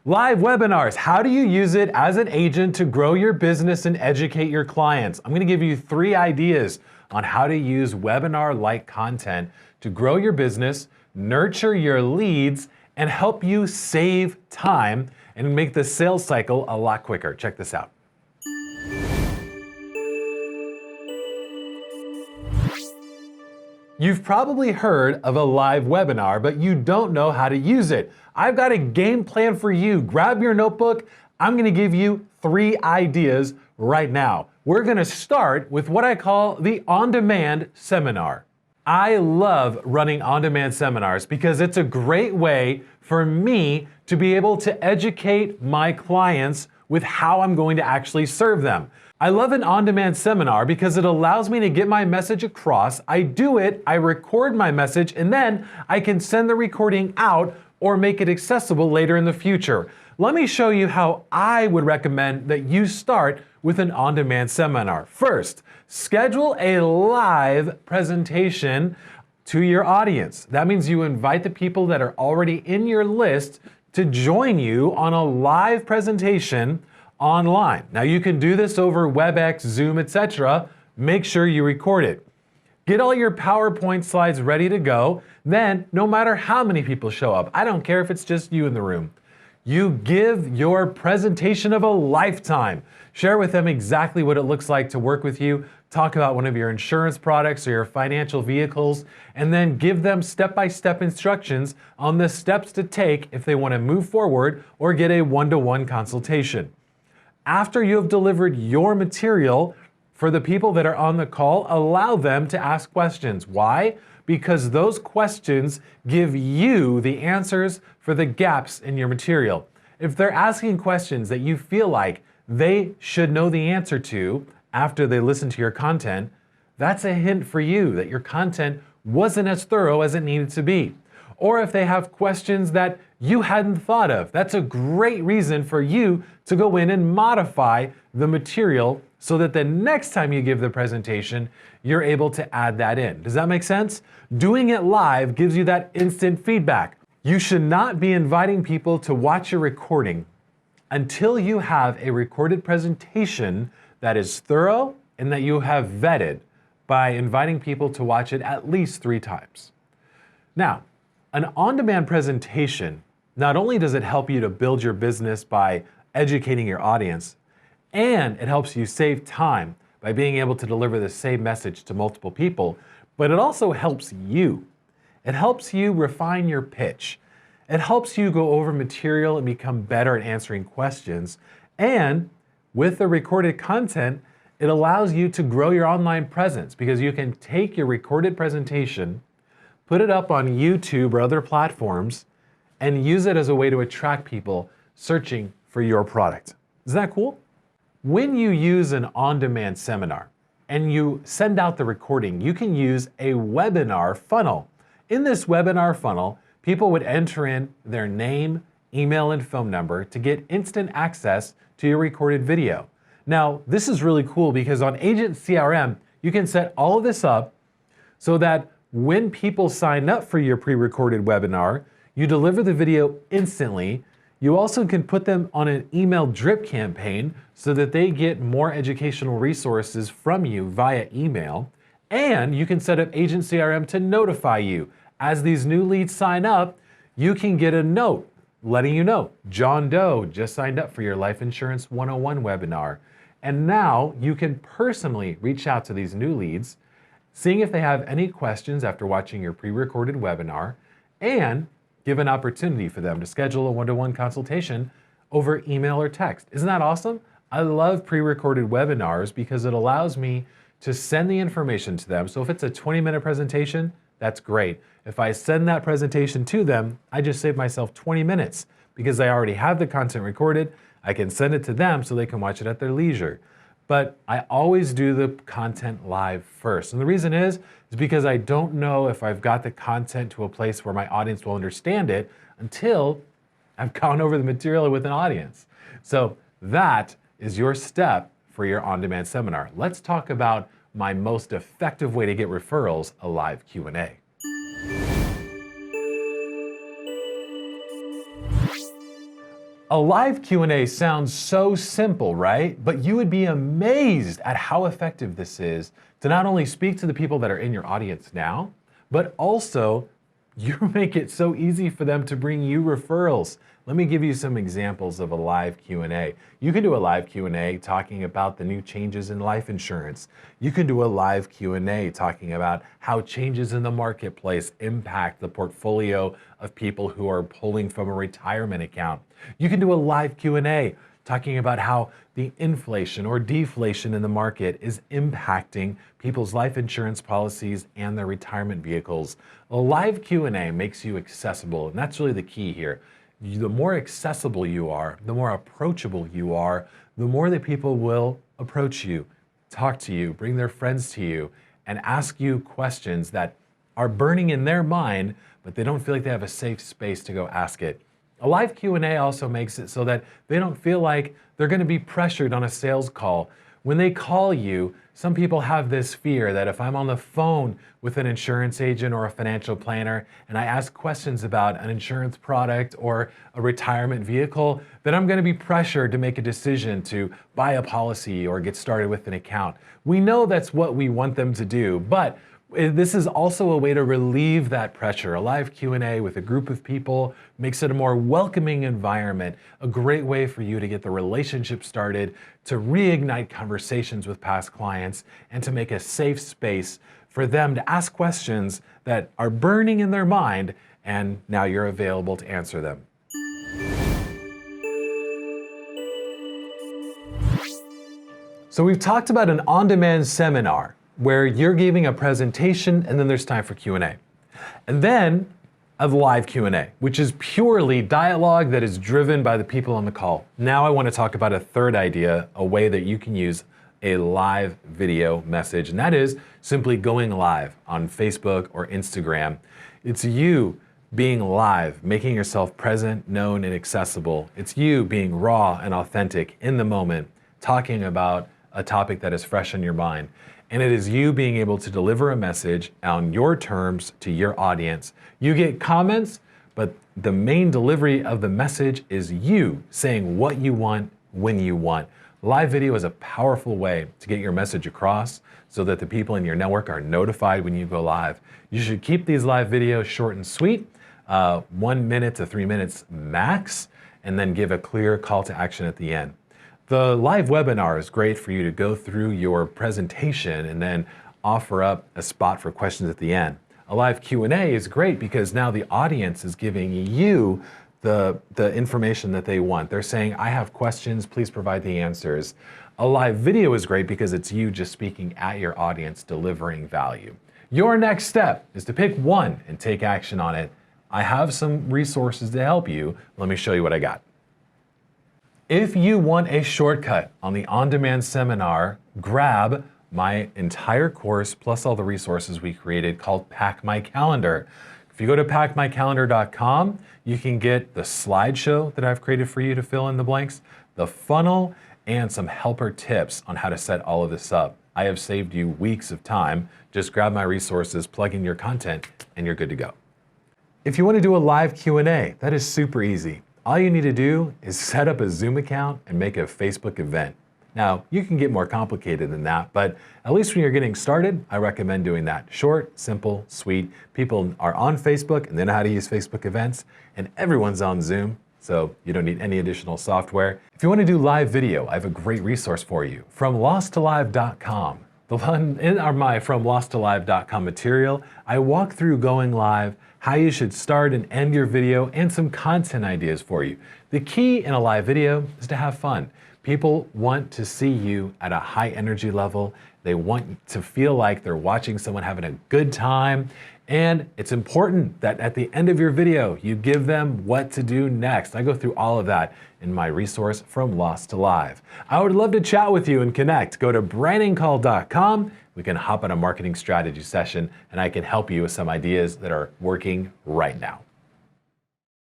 Live webinars. How do you use it as an agent to grow your business and educate your clients? I'm going to give you 3 ideas on how to use webinar-like content to grow your business, nurture your leads, and help you save time and make the sales cycle a lot quicker. Check this out. You've probably heard of a live webinar, but you don't know how to use it. I've got a game plan for you. Grab your notebook. I'm going to give you 3 ideas right now. We're going to start with what I call the OnDemand Seminar. I love running on-demand seminars because it's a great way for me to be able to educate my clients with how I'm going to actually serve them. I love an on-demand seminar because it allows me to get my message across. I do it, I record my message, and then I can send the recording out or make it accessible later in the future. Let me show you how I would recommend that you start with an on-demand seminar. First, schedule a live presentation to your audience. That means you invite the people that are already in your list to join you on a live presentation online. Now you can do this over WebEx, Zoom, etc. Make sure you record it. Get all your PowerPoint slides ready to go. Then, no matter how many people show up, I don't care if it's just you in the room, you give your presentation of a lifetime. Share with them exactly what it looks like to work with you, talk about one of your insurance products or your financial vehicles, and then give them step-by-step instructions on the steps to take if they want to move forward or get a one-to-one consultation. After you have delivered your material, for the people that are on the call, allow them to ask questions. Why? Because those questions give you the answers for the gaps in your material. If they're asking questions that you feel like they should know the answer to after they listen to your content, that's a hint for you that your content wasn't as thorough as it needed to be. Or if they have questions that you hadn't thought of, that's a great reason for you to go in and modify the material so that the next time you give the presentation, you're able to add that in. Does that make sense? Doing it live gives you that instant feedback. You should not be inviting people to watch your recording until you have a recorded presentation that is thorough and that you have vetted by inviting people to watch it at least 3 times. Now, an on-demand presentation, not only does it help you to build your business by educating your audience, and it helps you save time by being able to deliver the same message to multiple people, but it also helps you. It helps you refine your pitch. It helps you go over material and become better at answering questions. And with the recorded content, it allows you to grow your online presence because you can take your recorded presentation, put it up on YouTube or other platforms, and use it as a way to attract people searching for your product. Isn't that cool? When you use an on-demand seminar and you send out the recording, you can use a webinar funnel. In this webinar funnel, people would enter in their name, email, and phone number to get instant access to your recorded video. Now, this is really cool because on Agent CRM, you can set all of this up so that when people sign up for your pre-recorded webinar, you deliver the video instantly. You also can put them on an email drip campaign so that they get more educational resources from you via email. And you can set up Agent CRM to notify you. As these new leads sign up, you can get a note letting you know, John Doe just signed up for your Life Insurance 101 webinar. And now you can personally reach out to these new leads, seeing if they have any questions after watching your pre-recorded webinar, and give an opportunity for them to schedule a one-to-one consultation over email or text. Isn't that awesome? I love pre-recorded webinars because it allows me to send the information to them. So if it's a 20-minute presentation, that's great. If I send that presentation to them, I just save myself 20 minutes because I already have the content recorded. I can send it to them so they can watch it at their leisure. But I always do the content live first. And the reason is because I don't know if I've got the content to a place where my audience will understand it until I've gone over the material with an audience. So that is your step for your on-demand seminar. Let's talk about my most effective way to get referrals, a live Q&A. A live Q&A sounds so simple, right? But you would be amazed at how effective this is to not only speak to the people that are in your audience now, but also you make it so easy for them to bring you referrals. Let me give you some examples of a live Q&A. You can do a live Q&A talking about the new changes in life insurance. You can do a live Q&A talking about how changes in the marketplace impact the portfolio of people who are pulling from a retirement account. You can do a live Q&A talking about how the inflation or deflation in the market is impacting people's life insurance policies and their retirement vehicles. A live Q&A makes you accessible, and that's really the key here. The more accessible you are, the more approachable you are, the more that people will approach you, talk to you, bring their friends to you, and ask you questions that are burning in their mind, but they don't feel like they have a safe space to go ask it. A live Q&A also makes it so that they don't feel like they're going to be pressured on a sales call. When they call you, some people have this fear that if I'm on the phone with an insurance agent or a financial planner and I ask questions about an insurance product or a retirement vehicle, then I'm going to be pressured to make a decision to buy a policy or get started with an account. We know that's what we want them to do, but this is also a way to relieve that pressure. A live Q&A with a group of people makes it a more welcoming environment, a great way for you to get the relationship started, to reignite conversations with past clients, and to make a safe space for them to ask questions that are burning in their mind, and now you're available to answer them. So we've talked about an on-demand seminar, where you're giving a presentation and then there's time for Q&A. And then a live Q&A, which is purely dialogue that is driven by the people on the call. Now I want to talk about a third idea, a way that you can use a live video message, and that is simply going live on Facebook or Instagram. It's you being live, making yourself present, known, and accessible. It's you being raw and authentic in the moment, talking about a topic that is fresh in your mind. And it is you being able to deliver a message on your terms to your audience. You get comments, but the main delivery of the message is you saying what you want, when you want. Live video is a powerful way to get your message across so that the people in your network are notified when you go live. You should keep these live videos short and sweet, 1 minute to 3 minutes max, and then give a clear call to action at the end. The live webinar is great for you to go through your presentation and then offer up a spot for questions at the end. A live Q&A is great because now the audience is giving you the information that they want. They're saying, I have questions, please provide the answers. A live video is great because it's you just speaking at your audience, delivering value. Your next step is to pick one and take action on it. I have some resources to help you. Let me show you what I got. If you want a shortcut on the on-demand seminar, grab my entire course plus all the resources we created called Pack My Calendar. If you go to packmycalendar.com, you can get the slideshow that I've created for you to fill in the blanks, the funnel, and some helper tips on how to set all of this up. I have saved you weeks of time. Just grab my resources, plug in your content, and you're good to go. If you want to do a live Q&A, that is super easy. All you need to do is set up a Zoom account and make a Facebook event. Now, you can get more complicated than that, but at least when you're getting started, I recommend doing that. Short, simple, sweet. People are on Facebook and they know how to use Facebook events, and everyone's on Zoom, so you don't need any additional software. If you want to do live video, I have a great resource for you from losttolive.com. The one in my from losttolive.com material, I walk through going live, how you should start and end your video, and some content ideas for you. The key in a live video is to have fun. People want to see you at a high energy level. They want to feel like they're watching someone having a good time. And it's important that at the end of your video, you give them what to do next. I go through all of that in my resource from Lost to Live. I would love to chat with you and connect. Go to brandingcall.com. We can hop on a marketing strategy session and I can help you with some ideas that are working right now.